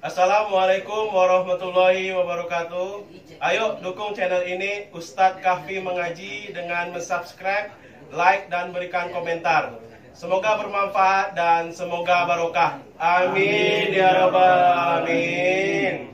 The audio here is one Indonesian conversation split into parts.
Assalamualaikum warahmatullahi wabarakatuh. Ayo dukung channel ini Ustadz Kahfi Mengaji dengan subscribe, like, dan berikan komentar. Semoga bermanfaat dan semoga barokah. Amin ya rabbal alamin.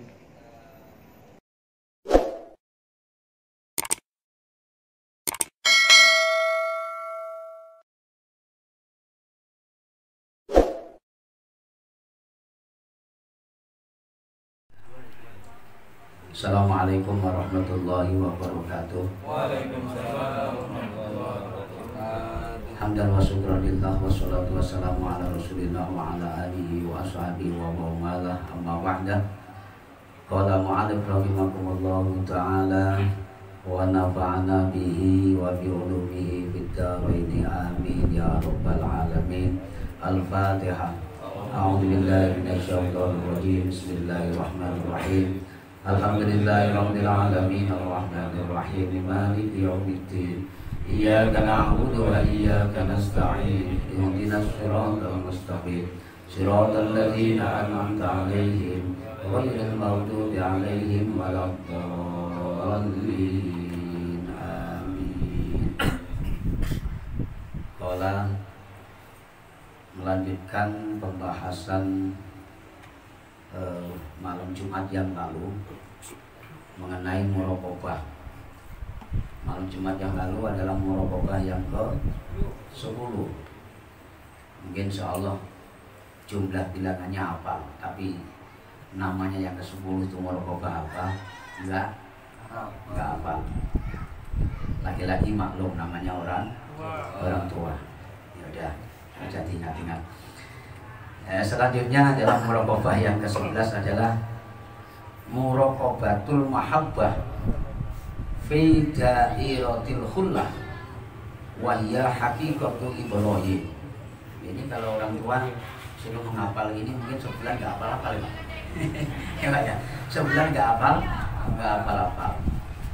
Assalamualaikum warahmatullahi wabarakatuh. Waalaikumsalam warahmatullahi wabarakatuh. Hamdan wa syukran lillah wassalatu wassalamu ala rasulillah wa ala alihi wa ashabihi wa mawala amma ba'da. Qala mu'alif rahimakumullahu ta'ala wa nafa'ana bihi wa bi ulumihi fid dharaini amin ya rabbal alamin. Al-Fatihah. A'udzu billahi minasyaitonir rajim. Bismillahirrahmanirrahim. Alhamdulillahirabbil alamin arrahmanir rahim maliki yaumiddin iyyaka na'budu wa iyyaka nasta'in ihdinas siratal mustaqim siratal ladzina an'amta 'alaihim ghairil maghdubi 'alaihim waladdallin amin. Qala melanjutkan pembahasan malam Jumat yang lalu mengenai muraqabah. Malam Jumat yang lalu adalah muraqabah yang ke-10. Mungkin insyaallah jumlah bilangannya apa, tapi namanya yang ke-10 itu muraqabah apa? Enggak apa. Laki-laki maklum namanya orang tua. Ya udah, jadi ingat-ingat. Selanjutnya adalah muraqabah yang ke-11 adalah muraqabatul mahabbah fi dairatil khullah wa hiya haqiqatu Ibrahim. Ini kalau orang tua suruh menghafal ini mungkin sebulan enggak hafal-hafal ya. Ya Pak ya. Sebulan enggak hafal-hafal.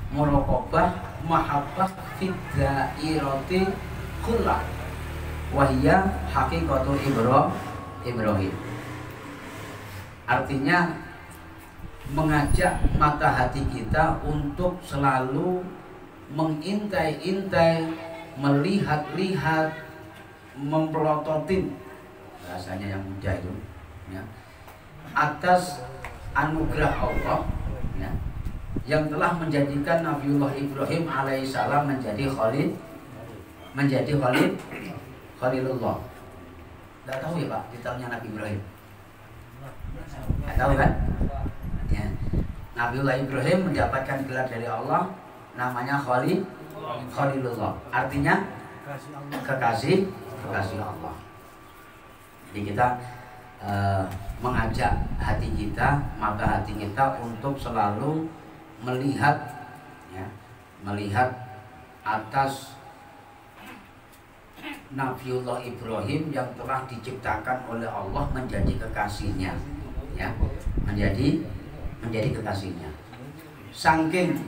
Muraqabah mahabbah fi dairatil khullah wa hiya haqiqatu Ibrahim. Artinya mengajak mata hati kita untuk selalu mengintai-intai, melihat-lihat, mempelototin, bahasanya yang mudah itu ya, atas anugerah Allah ya, yang telah menjadikan Nabiullah Ibrahim alaihissalam menjadi Khalilullah. Tidak tahu ya Pak, detailnya Nabi Ibrahim. Tidak tahu kan? Ya. Nabiullah Ibrahim mendapatkan gelar dari Allah, namanya Khalilullah. Artinya kekasih Allah. Jadi kita mengajak hati kita, mata hati kita untuk selalu melihat, ya, melihat atas Nabiullah Ibrahim yang telah diciptakan oleh Allah menjadi kekasihnya, ya, menjadi kekasihnya. Saking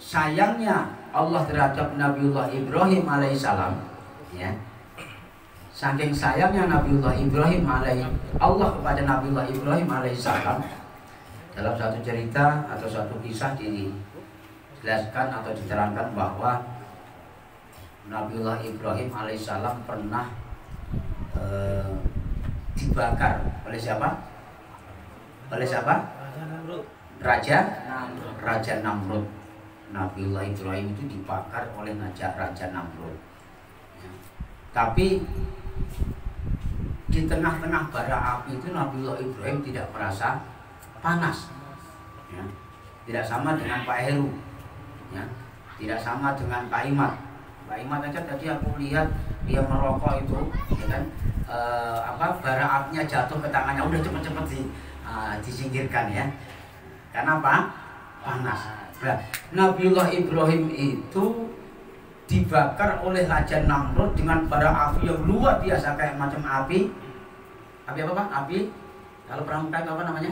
sayangnya Allah terhadap Nabiullah Ibrahim alaihissalam, ya, saking sayangnya Nabiullah Ibrahim Allah kepada Nabiullah Ibrahim alaihissalam, dalam satu cerita atau satu kisah dijelaskan atau diterangkan bahwa Nabiullah Ibrahim alaihissalam pernah dibakar oleh siapa? Raja Namrud. Nabiullah Ibrahim itu dibakar oleh Raja Namrud. Ya. Tapi di tengah-tengah bara api itu Nabiullah Ibrahim tidak merasa panas. Ya. Tidak sama dengan Pak Heru. Ya. Tidak sama dengan Pak Imat. Pak Imat aja tadi aku lihat dia merokok itu, ya kan, bara apinya jatuh ke tangannya, udah cepet-cepet disingkirkan ya. Karena apa? Panas. Nah, Nabiullah Ibrahim itu dibakar oleh Raja Namrud dengan bara api yang luar biasa, kayak macam api apa Pak? Api kalau perang kayu apa namanya?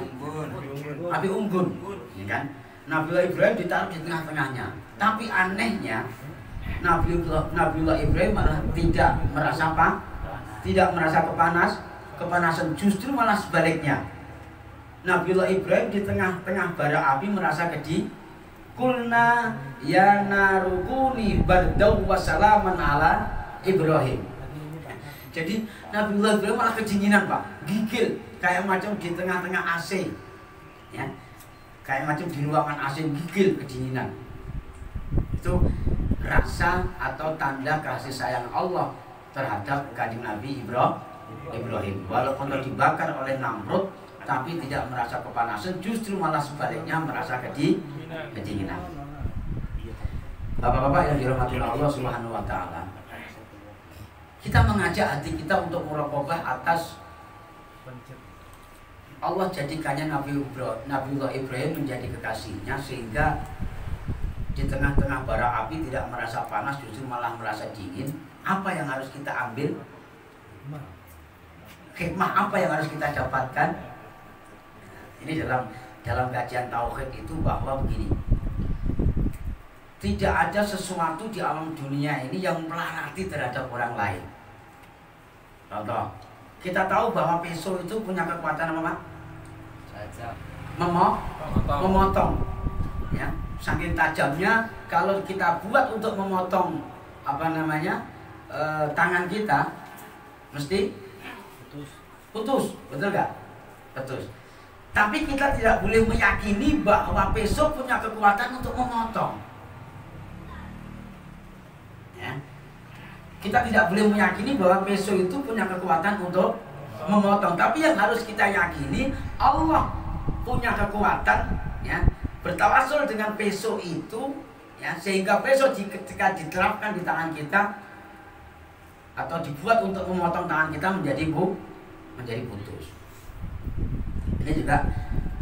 Api unggun, ya kan? Nabiullah Ibrahim ditaruh di tengah-tengahnya. Tapi anehnya Nabiullah Ibrahim malah tidak merasa apa? Tidak merasa kepanasan, justru malah sebaliknya. Nabiullah Ibrahim di tengah-tengah bara api merasa kedih. Kulna ya narukuni bardaw wa salaman ala Ibrahim. Jadi Nabiullah Ibrahim malah kedinginan Pak, gigil kayak macam di tengah-tengah AC, ya, kayak macam di ruangan AC gigil kedinginan. Itu rasa atau tanda kasih sayang Allah terhadap kanjeng Nabi Ibrahim. Walaupun dibakar oleh Namrud, tapi tidak merasa kepanasan, justru malah sebaliknya merasa kedinginan. Bapak-bapak yang dirahmati Allah Subhanahu wa taala, kita mengajak hati kita untuk muraqabah atas Allah jadikannya Nabiullah Ibrahim menjadi kekasihnya, sehingga di tengah-tengah bara api tidak merasa panas, justru malah merasa dingin. Apa yang harus kita ambil? Hikmah apa yang harus kita dapatkan? Ini dalam kajian tauhid itu bahwa begini, tidak ada sesuatu di alam dunia ini yang melarati terhadap orang lain. Contoh, kita tahu bahwa pisau itu punya kekuatan apa Pak? Memotong. Ya, saking tajamnya, kalau kita buat untuk memotong tangan kita, mesti putus, betul nggak? Putus. Tapi kita tidak boleh meyakini bahwa pisau punya kekuatan untuk memotong. Ya. Kita tidak boleh meyakini bahwa pisau itu punya kekuatan untuk memotong. Tapi yang harus kita yakini, Allah punya kekuatan, ya, bertawasul dengan pisau itu, ya, sehingga pisau ketika diterapkan di tangan kita atau dibuat untuk memotong tangan kita menjadi putus. Ini juga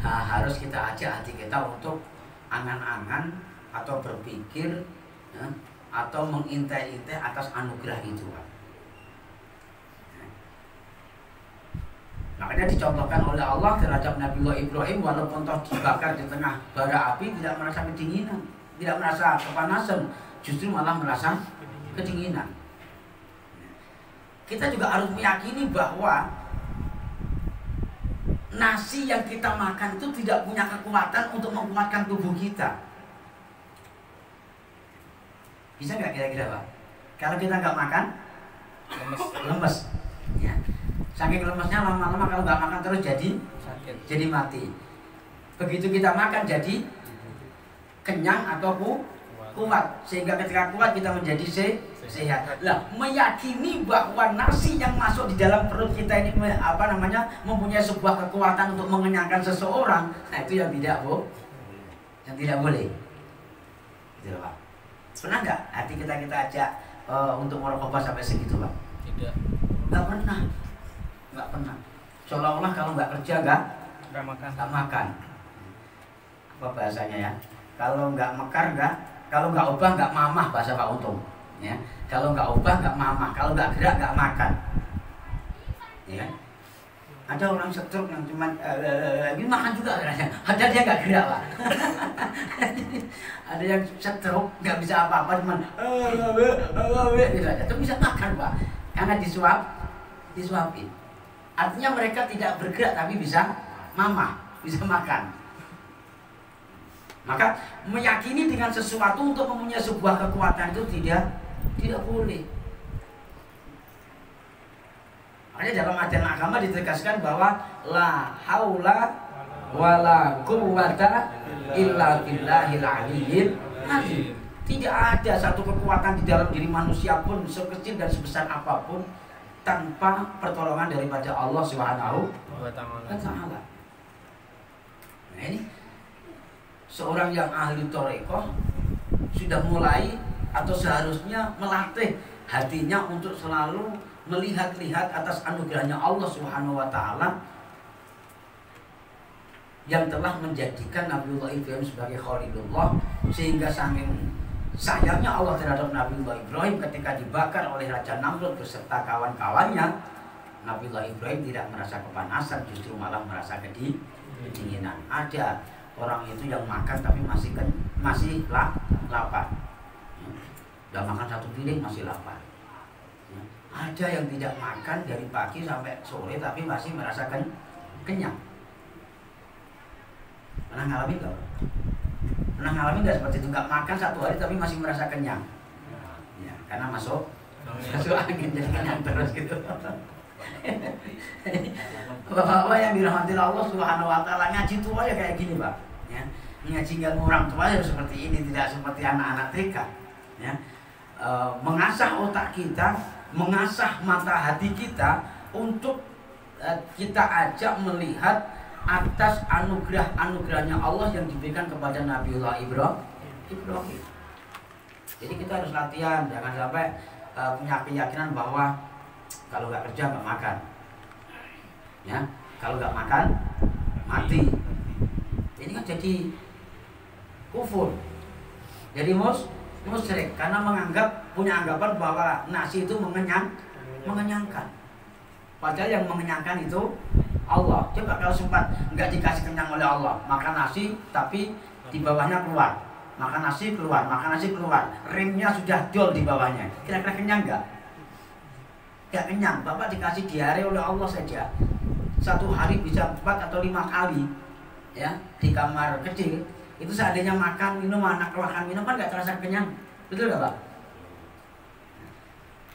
harus kita ajak hati kita untuk angan-angan atau berpikir, ya, atau mengintai-intai atas anugerah itu. Makanya dicontohkan oleh Allah terhadap Nabiullah Ibrahim, walaupun toh dibakar di tengah bara api tidak merasa kedinginan, tidak merasa kepanasan, justru malah merasa kedinginan. Kita juga harus meyakini bahwa nasi yang kita makan itu tidak punya kekuatan untuk menguatkan tubuh kita. Bisa nggak kira-kira Pak? Kalau kita nggak makan, lemes. Ya. Saking lemesnya lama-lama kalau nggak makan terus sakit, jadi mati. Begitu kita makan jadi kenyang atau kuat, sehingga ketika kuat kita menjadi sehat. Lah, meyakini bahwa nasi yang masuk di dalam perut kita ini mempunyai sebuah kekuatan untuk mengenyangkan seseorang, nah itu yang tidak boleh. Gitu Pak. Pernah nggak hati kita ajak untuk muraqabah sampai segitu Pak? Tidak. Nggak pernah. Seolah-olah kalau nggak kerja nggak makan. Apa bahasanya ya? Kalau nggak mekar kalau nggak ubah nggak mamah, bahasa Pak Untung. Ya, kalau nggak ubah nggak mamah, kalau nggak gerak nggak makan. Ya, ada orang stroke yang cuma ini makan juga rasanya. Ada dia nggak gerak Pak. Ada yang stroke nggak bisa apa-apa, cuma gitu aja. Itu bisa makan Pak, karena disuapin. Artinya mereka tidak bergerak tapi bisa mamah, bisa makan. Maka meyakini dengan sesuatu untuk mempunyai sebuah kekuatan itu tidak boleh. Makanya dalam ajaran agama ditegaskan bahwa la haula wala quwwata illa billahil aliyyil azim. Tidak ada satu kekuatan di dalam diri manusia pun, sekecil dan sebesar apapun, tanpa pertolongan daripada Allah Subhanahu wa taala. Nah, ini seorang yang ahli thariqah sudah mulai atau seharusnya melatih hatinya untuk selalu melihat-lihat atas anugerahnya Allah Subhanahu wa taala yang telah menjadikan Nabiullah Ibrahim sebagai Khalilullah, sehingga saking sayangnya Allah terhadap Nabiullah Ibrahim ketika dibakar oleh Raja Namrud beserta kawan-kawannya, Nabiullah Ibrahim tidak merasa kepanasan, justru malah merasa kedinginan. Ada orang itu yang makan tapi masih lapar. Sudah makan satu piring masih lapar. Ada yang tidak makan dari pagi sampai sore tapi masih merasakan kenyang. Pernah ngalamin nggak? Pernah ngalamin nggak seperti itu? Nggak makan 1 hari tapi masih merasa kenyang? Ya, karena masuk angin jadi kenyang terus gitu. Bapak-bapak yang dirahmati Allah Subhanahu Wa Taala, ngaji tua ya kayak gini Pak. Ya, ngaji ilmu orang tua ya seperti ini, tidak seperti anak-anak TK. Ya, mengasah otak kita, mengasah mata hati kita untuk kita ajak melihat atas anugerahnya Allah yang diberikan kepada Nabiullah Ibrahim. Jadi kita harus latihan, jangan sampai punya keyakinan bahwa kalau nggak kerja nggak makan, ya kalau nggak makan mati. Ini kan jadi kufur, jadi musyrik karena punya anggapan bahwa nasi itu mengenyangkan. Padahal yang mengenyangkan itu Allah. Coba kalau sempat nggak dikasih kenyang oleh Allah, makan nasi tapi di bawahnya keluar, makan nasi keluar, rimnya sudah dol di bawahnya, kira-kira kenyang nggak? Nggak kenyang. Bapak dikasih diare oleh Allah saja, 1 hari bisa 4 atau 5 kali, ya di kamar kecil. Itu seandainya makan minum kan nggak terasa kenyang, betul nggak Pak?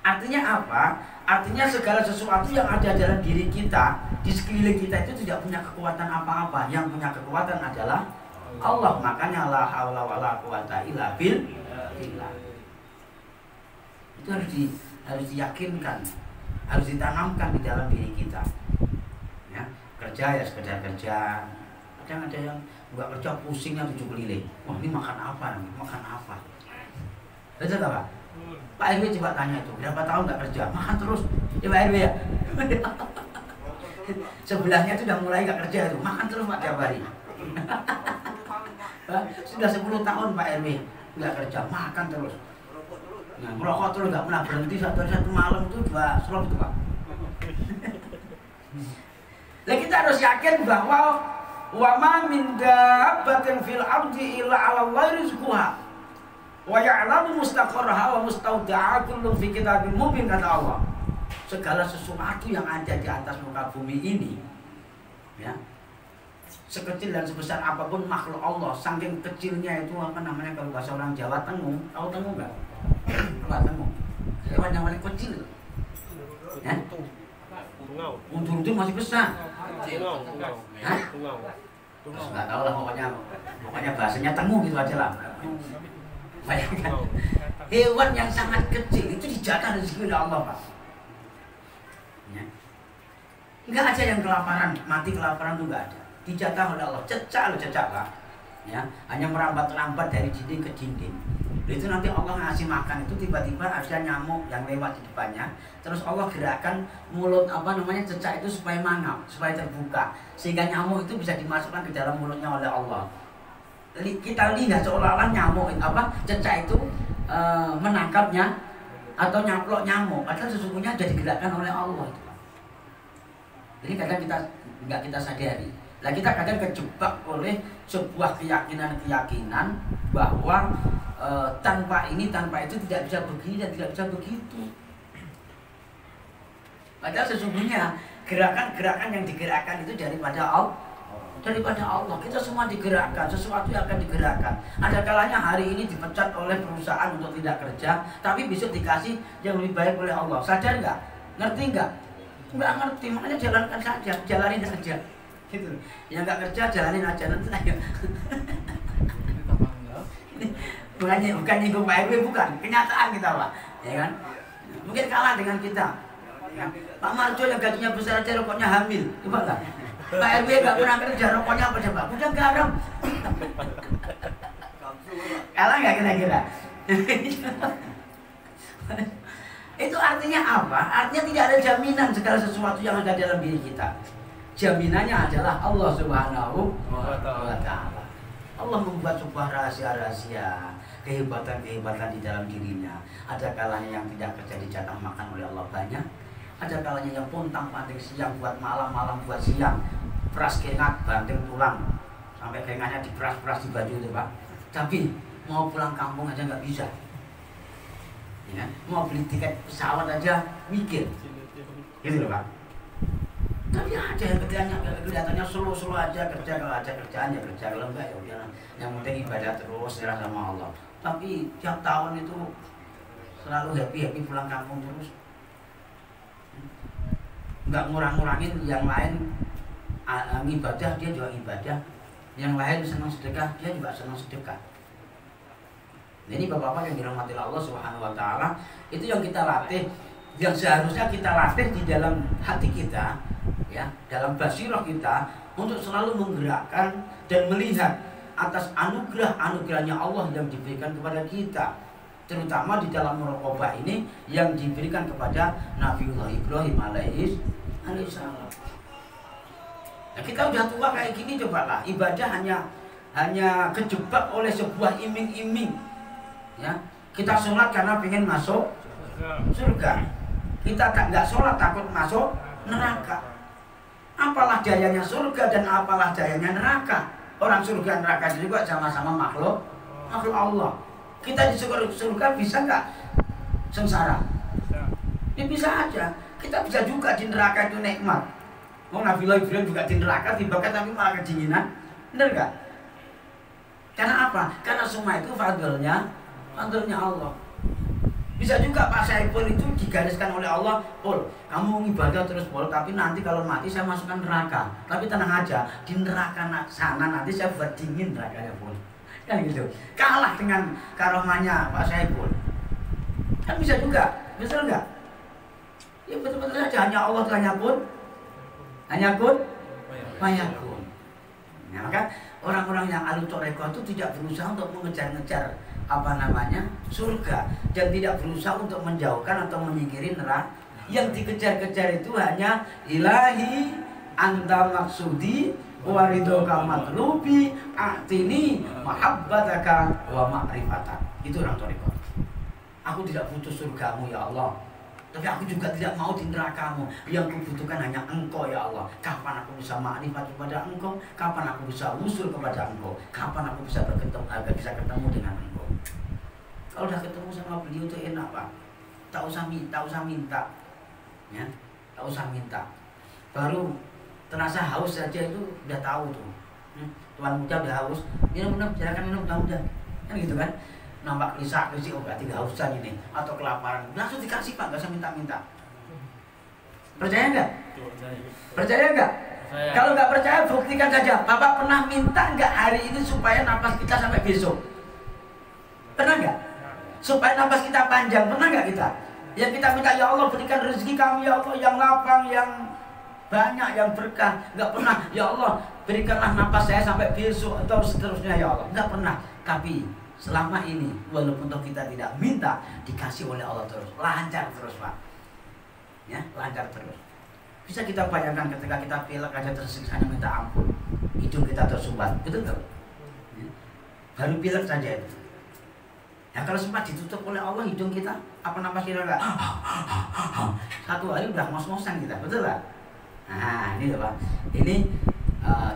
Artinya apa? Artinya segala sesuatu yang ada dalam diri kita, di sekeliling kita itu tidak punya kekuatan apa-apa. Yang punya kekuatan adalah Allah. Makanya la haula wala quwata illa billah. Itu harus diyakinkan, harus ditanamkan di dalam diri kita. Ya, kerja ya sekedar kerja. Kadang ada yang nggak kerja pusingnya 7 keliling. Wah ini makan apa? Betul nggak Pak? Pak RW coba tanya itu, berapa tahun nggak kerja? Makan terus, ya Pak RW ya. Sebelahnya itu udah mulai nggak kerja itu, makan terus Pak tiap hari. Sudah 10 tahun Pak RW nggak kerja, makan terus. Nah, merokok terus nggak pernah berhenti, satu malam itu 2 slop itu Pak. Nah kita harus yakin bahwa wa ma min dabbatin fil ardi illa 'ala Allahi rizquha. Wa ya'lamu mustaqarraha wa mustauda'a kullun fi kitabim mubin, kata Allah. Segala sesuatu yang ada di atas muka bumi ini, ya, sekecil dan sebesar apapun makhluk Allah, saking kecilnya itu apa namanya kalau bahasa orang Jawa tengung, tahu tengung nggak? Tahu tengung? Hewan yang paling kecil, ya? Untung itu masih besar. Hah? Nggak tahu lah pokoknya bahasanya tengung gitu aja lah. Bayangkan, hewan yang sangat kecil itu dijatah rezeki oleh Allah Pak. Ya. Nggak ada yang kelaparan, mati kelaparan itu nggak ada. Dijatah oleh Allah, cecak Pak. Ya, hanya merambat-rambat dari dinding ke dinding. Itu nanti Allah ngasih makan itu tiba-tiba ada nyamuk yang lewat di depannya, terus Allah gerakkan mulut cecak itu supaya mangap, supaya terbuka, sehingga nyamuk itu bisa dimasukkan ke dalam mulutnya oleh Allah. Kita lihat seolah-olah nyamuk cecak itu menangkapnya atau nyaplok nyamuk, padahal sesungguhnya sudah digerakkan oleh Allah itu. Jadi kadang kita sadari. Nah kita kadang kejebak oleh sebuah keyakinan bahwa tanpa itu tidak bisa begini dan tidak bisa begitu. Padahal sesungguhnya gerakan-gerakan yang digerakkan itu daripada Allah. Kita semua digerakkan, sesuatu yang akan digerakkan. Ada kalanya hari ini dipecat oleh perusahaan untuk tidak kerja, tapi besok dikasih yang lebih baik oleh Allah. Sadar nggak? Ngerti nggak? Nggak ngerti, makanya jalankan saja, jalanin aja. Gitu. Yang nggak kerja jalanin aja nanti aja. bukan nyinggung Pak RW, bukan, kenyataan kita Pak, ya kan? Mungkin kalah dengan kita. Ya. Pak Marjo yang gajinya besar aja rokoknya hamil, coba nggak? Pak RW nggak pernah kerja, rokoknya apa coba? Udah garam. Kalah nggak kira-kira? Itu artinya apa? Artinya tidak ada jaminan segala sesuatu yang ada dalam diri kita. Jaminannya adalah Allah Subhanahu wa Ta'ala. Allah membuat sebuah rahasia-rahasia, kehebatan-kehebatan di dalam dirinya. Ada kalanya yang tidak kerja dijatah makan oleh Allah banyak. Ada kalanya yang pontang-panting siang buat malam buat siang, peras keringat, banting tulang, sampai keringatnya diperas-peras di baju itu Pak. Tapi mau pulang kampung aja nggak bisa. Ya, mau beli tiket pesawat aja mikir, gitu loh Pak. Tapi ada yang kelihatannya slow aja kerja, kalau ada kerjaan ya kerja, kalau enggak ya udah. Yang penting ibadah terus serah sama Allah. Tapi tiap tahun itu selalu happy pulang kampung terus. Enggak ngurang-ngurangin yang lain ibadah, dia juga ibadah. Yang lain senang sedekah, dia juga senang sedekah. Ini bapak-bapak yang dirahmati Allah Subhanahu wa taala, itu yang kita latih, yang seharusnya kita latih di dalam hati kita, ya, dalam basirah kita untuk selalu menggerakkan dan melihat atas anugerah-anugerahnya Allah yang diberikan kepada kita, terutama di dalam muraqabah ini yang diberikan kepada Nabiullah Ibrahim alaihissalam. Nah, kita udah tua kayak gini, cobalah ibadah hanya kejebak oleh sebuah iming-iming, ya. Kita sholat karena pengen masuk surga, kita nggak sholat takut masuk neraka. Apalah dayanya surga dan apalah dayanya neraka. Orang surga neraka juga sama-sama makhluk Allah. Kita di surga bisa nggak sengsara? Ya bisa aja. Kita bisa juga di neraka itu nikmat. Mau Nabiullah Ibrahim juga di neraka dibakar tapi malah kedinginan, bener nggak? Karena apa? Karena semua itu fadlnya Allah. Bisa juga Pak Saiful itu digariskan oleh Allah, Pul, kamu ibadah terus Pul, tapi nanti kalau mati saya masukkan neraka. Tapi tenang aja, di neraka sana nanti saya buat dingin nerakanya Pul. Kan gitu. Kalah dengan karomahnya Pak Saiful. Kan bisa juga, betul nggak? Ya betul-betul saja, hanya Allah hanya kun fayakun. Nah, maka orang-orang yang ahli thariqah itu tidak berusaha untuk mengejar-ngejar surga, dan tidak berusaha untuk menjauhkan atau menyingkiri neraka. Yang dikejar-kejar itu hanya ilahi anta maksudi wa ridhoka matlubi atini mahabbataka wa ma'rifatak. Itu orang thariqah. Aku tidak butuh surgamu ya Allah, tapi aku juga tidak mau di nerakamu. Yang kubutuhkan hanya Engkau ya Allah. Kapan aku bisa ma'rifat kepada Engkau? Kapan aku bisa usul kepada Engkau? Kapan aku bisa ketemu dengan Engkau? Kalau udah ketemu sama beliau itu enak Pak. Tak usah minta, ya, tak usah minta. Baru terasa haus saja itu udah tahu tuh. Tuan muda udah haus, minum, silakan minum tuan muda. Kan gitu kan? Nampak risik, oh berarti kehausan ini atau kelaparan, langsung dikasih Pak, nggak usah minta-minta. Percaya nggak? Percaya nggak? Kalau nggak percaya buktikan saja. Bapak pernah minta nggak hari ini supaya napas kita sampai besok? Pernah nggak? Supaya napas kita panjang, pernah nggak kita? Yang kita minta, ya Allah berikan rezeki kami ya Allah yang lapang, yang banyak, yang berkah. Nggak pernah, ya Allah berikanlah napas saya sampai besok atau seterusnya ya Allah. Nggak pernah. Tapi selama ini walaupun kita tidak minta, dikasih oleh Allah terus, lancar terus Pak, ya, lancar terus. Bisa kita bayangkan ketika kita pilek aja tersiksa hanya minta ampun, hidung kita tersumbat, betul nggak? Ya. Baru pilek saja itu. Ya kalau sempat ditutup oleh Allah hidung kita, apa napas kita enggak? Satu hari udah ngos-ngosan kita, betul nggak? Nah ini Pak, ini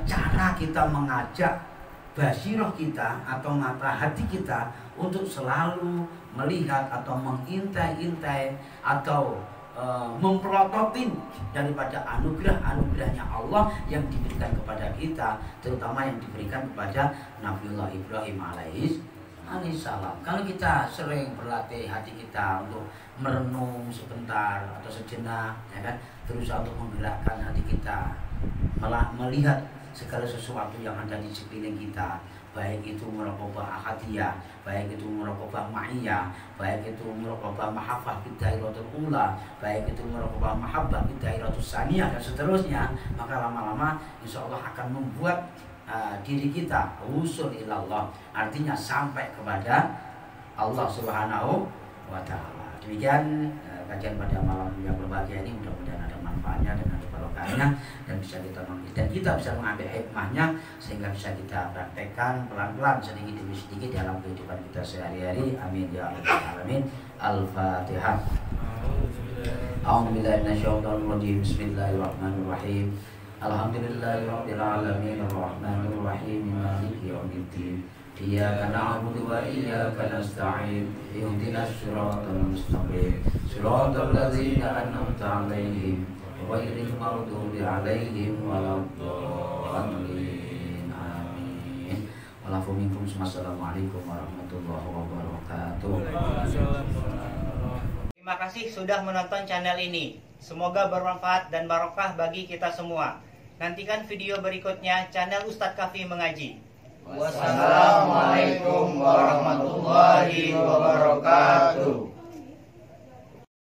cara kita mengajak basirah kita atau mata hati kita untuk selalu melihat atau mengintai-intai atau mempelototin daripada anugerah-anugerahnya Allah yang diberikan kepada kita, terutama yang diberikan kepada Nabiullah Ibrahim alaihissalam. Kalau kita sering berlatih hati kita untuk merenung sebentar atau sejenak, ya kan, berusaha untuk menggerakkan hati kita, melihat segala sesuatu yang ada di sekeliling kita, baik itu muraqabah ahadiyah, baik itu muraqabah ma'iyah, baik itu muraqabah mahabbah bidairatul ula, baik itu muraqabah mahabbah bidairatul saniyah dan seterusnya, maka lama-lama insya Allah akan membuat diri kita usul ilallah, artinya sampai kepada Allah Subhanahu wa ta'ala. Demikian kajian pada malam yang berbahagia ini, mudah-mudahan ada manfaatnya dan ada barokahnya, dan bisa kita bisa mengambil hikmahnya sehingga bisa kita praktekkan pelan-pelan sedikit demi sedikit dalam kehidupan kita sehari-hari. Amin ya rabbal alamin. Al-Fatihah. A'udzubillahi minasyaitonir rajim. Bismillahirrahmanirrahim. Alhamdulillahirabbil alamin arrahmanir rahim maliki yaumiddin. Iyyaka na'budu wa iyyaka nasta'in. Ihdinas siratal mustaqim. Siratal ladzina an'amta 'alaihim ghairil maghdubi 'alaihim waladdallin. Amin. Walafu minkum. Wassalamualaikum warahmatullahi wabarakatuh. Terima kasih sudah menonton channel ini. Semoga bermanfaat dan barokah bagi kita semua. Nantikan video berikutnya channel Ustadz Kafi Mengaji. Wassalamualaikum warahmatullahi wabarakatuh.